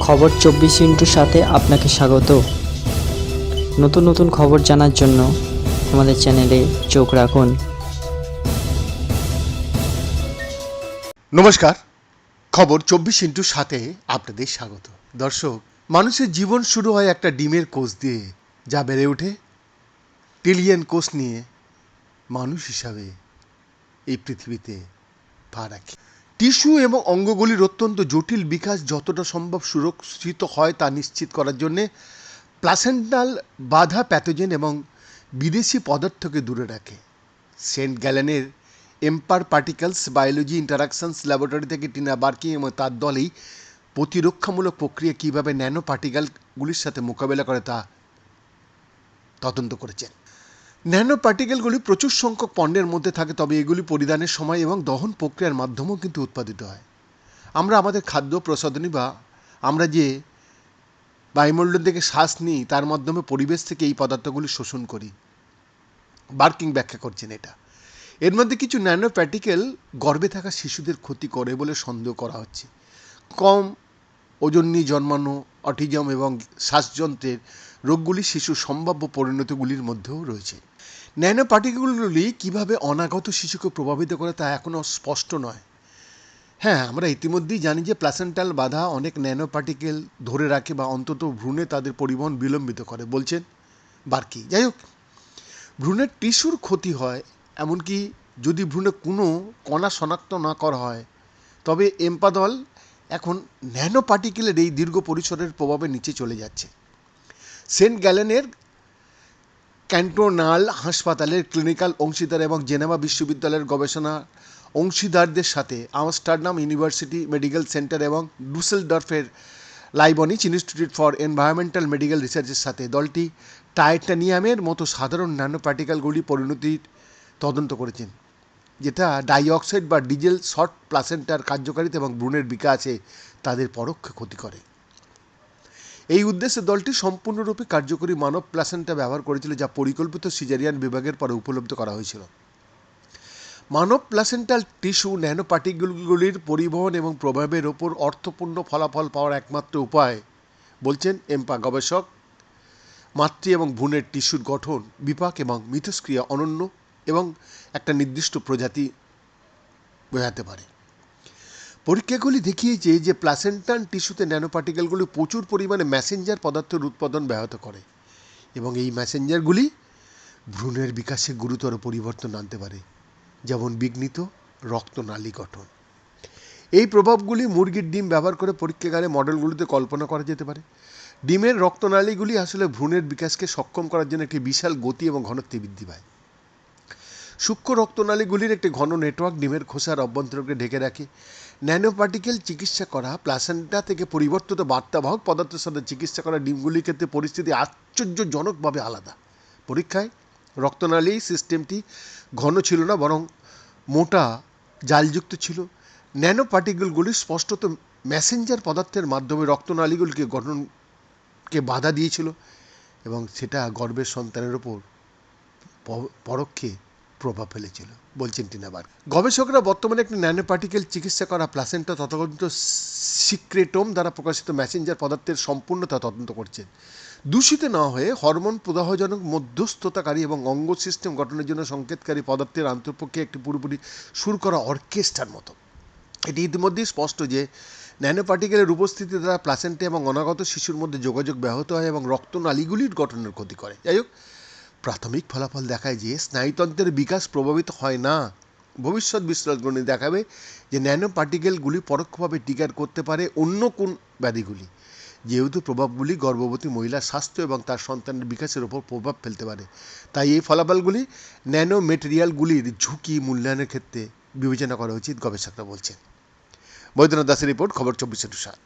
খবর 24 সাথে আপনাকে স্বাগত। নতুন নতুন খবর জানার জন্য আমাদের চ্যানেলে চোখ রাখুন। নমস্কার, খবর 24/7 আপনাদের স্বাগত। দর্শক, মানুষের জীবন শুরু হয় একটা ডিমের কোষ দিয়ে, যা বেড়ে ওঠে ট্রিলিয়ন কোষ নিয়ে মানুষ হিসাবে এই পৃথিবীতে পা রাখে। টিস্যু এবং অঙ্গগুলির অত্যন্ত জটিল বিকাশ যতটা সম্ভব সুরক্ষিত হয় তা নিশ্চিত করার জন্যে প্লাসেন্টাল বাধা প্যাথোজেন এবং বিদেশি পদার্থকে দূরে রাখে। সেন্ট গ্যালেনের Empa particles biology interactions laboratory থেকে টিনা বার্কিং এবং তার দলেই প্রতিরক্ষামূলক প্রক্রিয়া কীভাবে ন্যানো পার্টিকেলগুলির সাথে মোকাবেলা করে তা তদন্ত করেছেন। ন্যানো পার্টিকেলগুলি প্রচুর সংখ্যক পণ্যের মধ্যে থাকে, তবে এগুলি পরিধানের সময় এবং দহন প্রক্রিয়ার মাধ্যমেও কিন্তু উৎপাদিত হয়। আমরা আমাদের খাদ্য প্রসাধনী বা আমরা যে বায়ুমণ্ডল থেকে শ্বাস নিই তার মাধ্যমে পরিবেশ থেকে এই পদার্থগুলি শোষণ করি। বার্কিং ব্যাখ্যা করছেন এটা। এর মধ্যে কিছু ন্যানো পার্টিকেল গর্ভে থাকা শিশুদের ক্ষতি করে বলে সন্দেহ করা হচ্ছে। কম ওজন নিয়ে জন্মানো, অটিজম এবং শ্বাসযন্ত্রের রোগগুলি শিশুর সম্ভাব্য পরিণতিগুলির মধ্যেও রয়েছে। ন্যানো পার্টিকেলগুলি কীভাবে অনাগত শিশুকে প্রভাবিত করে তা এখনও স্পষ্ট নয়। হ্যাঁ, আমরা ইতিমধ্যেই জানি যে প্লাসেন্টাল বাধা অনেক ন্যানো পার্টিকেল ধরে রাখে বা অন্তত ভ্রূণে তাদের পরিবহন বিলম্বিত করে, বলছেন বার্কি। যাই হোক, ভ্রূণের টিস্যুর ক্ষতি হয়, এমনকি যদি ভ্রূণে কোনো কণা শনাক্ত না করা হয়, তবে এম্পাদল এখন ন্যানো পার্টিকেলের এই দীর্ঘ পরিসরের প্রভাবে নিচে চলে যাচ্ছে। সেন্ট গ্যালেনের ক্যান্টোনাল হাসপাতালের ক্লিনিক্যাল অংশীদার এবং জেনেভা বিশ্ববিদ্যালয়ের গবেষণা অংশীদারদের সাথে আমস্টারডাম ইউনিভার্সিটি মেডিকেল সেন্টার এবং ডুসেলডর্ফের লাইবনিচ ইনস্টিটিউট ফর এনভায়রনমেন্টাল মেডিকেল রিসার্চের সাথে দলটি টাইটানিয়ামের মতো সাধারণ ন্যানো পার্টিকেলগুলি পরিণতির তদন্ত করেছেন, যেটা ডাইঅক্সাইড বা ডিজেল শর্ট প্লাসেন্টার কার্যকারিতা এবং ভ্রূণের বিকাশে তাদের পরোক্ষ ক্ষতি করে। এই উদ্দেশ্যে দলটি সম্পূর্ণরূপে কার্যকরী মানব প্লাসেন্টা ব্যবহার করেছিল, যা পরিকল্পিত সিজারিয়ান বিভাগের পরে উপলব্ধ করা হয়েছিল। মানব প্লাসেন্টাল টিস্যু ন্যানো পার্টিকেলগুলির পরিবহন এবং প্রভাবের ওপর অর্থপূর্ণ ফলাফল পাওয়ার একমাত্র উপায়, বলছেন এম্পা গবেষক। মাতৃ এবং ভ্রূণের টিস্যুর গঠন, বিপাক এবং মিথস্ক্রিয়া অনন্য এবং একটা নির্দিষ্ট প্রজাতি বোঝাতে পারে। পরীক্ষাগুলি দেখিয়েছে যে প্লাসেন্টাল টিস্যুতে ন্যানো পার্টিকেলগুলি প্রচুর পরিমাণে ম্যাসেঞ্জার পদার্থের উৎপাদন ব্যাহত করে এবং এই ম্যাসেঞ্জারগুলি ভ্রূণের বিকাশে গুরুতর পরিবর্তন আনতে পারে, যেমন বিঘ্নিত রক্তনালী গঠন। এই প্রভাবগুলি মুরগির ডিম ব্যবহার করে পরীক্ষাগারে মডেলগুলিতে কল্পনা করা যেতে পারে। ডিমের রক্তনালীগুলি আসলে ভ্রূণের বিকাশকে সক্ষম করার জন্য একটি বিশাল গতি এবং ঘনত্বে বৃদ্ধি পায়। সূক্ষ্ম রক্তনালীগুলির একটি ঘন নেটওয়ার্ক ডিমের খোসার অভ্যন্তরকে ঢেকে রাখে। ন্যানো পার্টিকেল চিকিৎসা করা প্লাসেন্টা থেকে পরিবর্তিত বার্তাবাহক পদার্থের সাথে চিকিৎসা করা ডিমগুলির ক্ষেত্রে পরিস্থিতি আশ্চর্যজনকভাবে আলাদা। পরীক্ষায় রক্তনালী সিস্টেমটি ঘন ছিল না, বরং মোটা জালযুক্ত ছিল। ন্যানো পার্টিকেলগুলি স্পষ্টত ম্যাসেঞ্জার পদার্থের মাধ্যমে রক্তনালীগুলিকে গঠনকে বাধা দিয়েছিল এবং সেটা গর্ভের সন্তানের ওপর পরোক্ষে প্রভাব ফেলেছিল, বলছেন টিনা বার্ক। গবেষকরা বর্তমানে একটি ন্যানো পার্টিকেল চিকিৎসা করা প্লাসেন্টা তথাকথিত সিক্রেটোম দ্বারা প্রকাশিত ম্যাসেঞ্জার পদার্থের সম্পূর্ণতা তদন্ত করছেন। দূষিত না হয়ে হরমোন প্রদাহজনক মধ্যস্থতাকারী এবং অঙ্গ সিস্টেম গঠনের জন্য সংকেতকারী পদার্থের আন্তঃপ্রক্রিয়া একটি পুরোপুরি সুর করা অর্কেস্ট্রার মতো। এটি ইতিমধ্যেই স্পষ্ট যে ন্যানো পার্টিকেলের উপস্থিতি দ্বারা প্লাসেন্টা এবং অনাগত শিশুর মধ্যে যোগাযোগ ব্যাহত হয় এবং রক্তনালীগুলির গঠনের ক্ষতি করে। যাই হোক, প্রাথমিক ফলাফল দেখায় যে স্নায়ুতন্ত্রের বিকাশ প্রভাবিত হয় না। ভবিষ্যৎ বিশ্লেষণগুলি দেখাবে যে ন্যানো পার্টিকেলগুলি পরোক্ষভাবে ট্রিগার করতে পারে অন্য কোন ব্যাধিগুলি, যেহেতু প্রভাবগুলি গর্ভবতী মহিলার স্বাস্থ্য এবং তার সন্তানের বিকাশের ওপর প্রভাব ফেলতে পারে। তাই এই ফলাফলগুলি ন্যানো মেটেরিয়ালগুলির ঝুঁকি মূল্যায়নের ক্ষেত্রে বিবেচনা করা উচিত, গবেষকরা বলছেন। বৈদ্যনাথ দাসের রিপোর্ট, খবর 24/7।